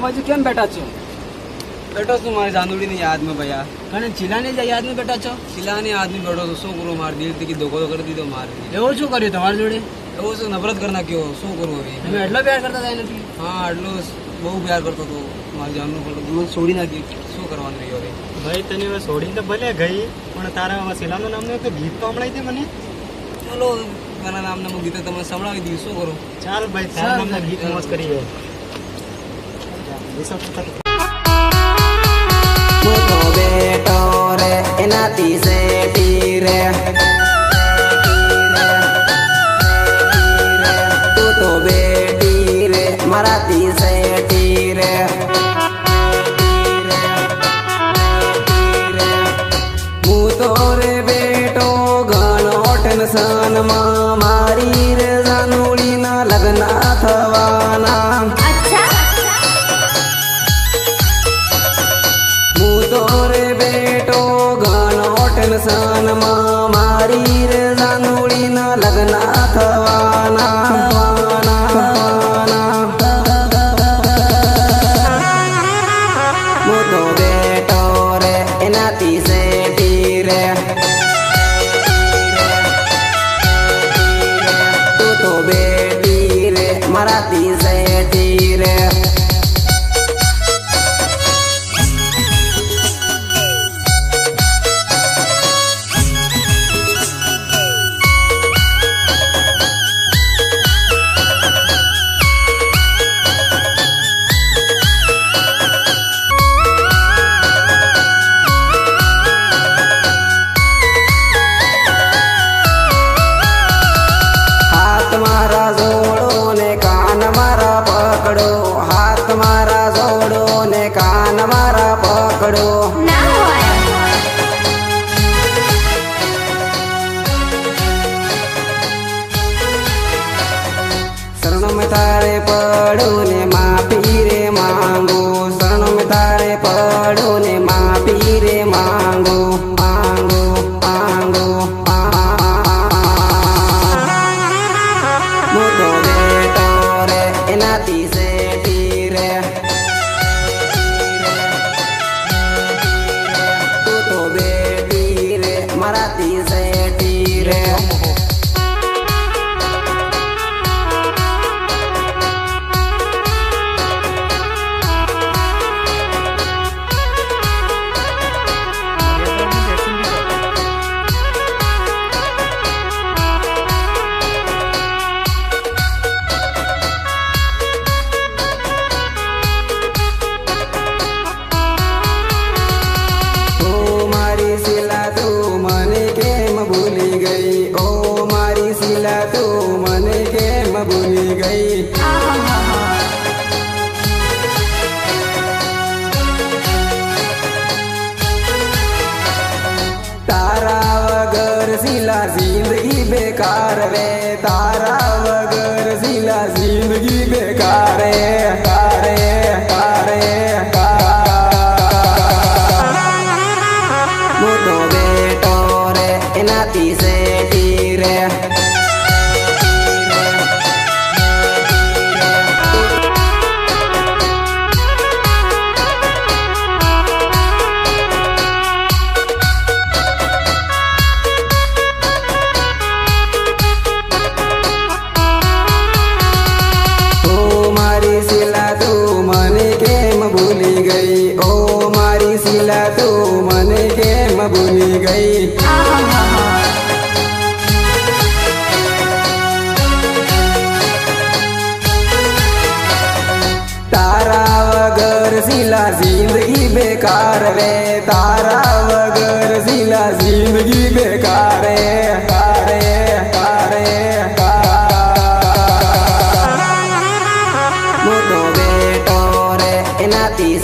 બાજુ કેમ બેઠા છો? બેઠો છું મારી જાનુડીની યાદમાં ભૈયા. અને ચીલાની યાદ નહીં બેઠા છો? શિલાની યાદમાં બેઠો છું. શું કરું, મારી દિલથી કી ધોકો તો કરી દીધો મારે. એવું શું કર્યું તમારી જોડે? એવું શું નફરત કરી નાખ્યો. શું કરું હવે? તમે એટલો પ્યાર કરતા હતા નથી? હા, એટલો બહુ પ્યાર કરતો હતો. મારી જાનનું પણ જીવન છોડી નાખી. શું કરવાનું રહ્યું હવે? ભાઈ તને હવે છોડીને તો ભલે ગઈ, પણ તારા શિલાનું નામનું એક ગીત તો હમણાં દે મને. ચલો મારા નામના ગીતો તમને સંભળાવી દઉં. શું કરું? ચાલ ભાઈ, તારા નામના ગીત મોજ કરી જાય. મોટો બેટો રે એનાથી શેઠી રે, તું તો બેટી રે મારાથી શેઠી રે. હું તો રે બેટો ઘણો ટેન્શનમાં, મારી રે જાનુડીના લગ્ન થવાના. હું તો રે બેટો ઘણો ટેન્શનમાં, મારી રે જાનુડીના લગ્ન થવાના. હું તો બેટો રે એનાથી શેઠી રે, તું તો બેટી રે મારાથી શેઠી રે. હાથ મારા જોડો ને કાન મારા પકડો, હાથ મારા જોડો ને કાન મારા પકડો. શરણમ તારે પડું ને માફી રે માંગો, શરણમ તારે પડું ને માફી રે માંગો. માંગો માંગો મોટો બેટો રે એનાથી શેઠી રે, તું તો બેટી રે મારાથી શેઠી રે. ઓ મારી શીલા તું મને કેમ ભૂલી ગઈ, ઓ મારી શીલા તું મને કેમ ભૂલી ગઈ. તારા વગર શીલા જિંદગી બેકાર રે, તારા વગર શીલા જિંદગી બેકાર રે. કારે કારે મોટો બેટો રે એનાથી શેઠી રે, ઓ મારી શીલા તું મને કેમ ભૂલી ગઈ, ઓ મારી શીલા તું મને કેમ ભૂલી ગઈ. તારા વગર શીલા જિંદગી બેકાર રે, તારા વગર શીલા જિંદગી બેકાર રે. કારે કારે મોટો બેટો રે એનાથી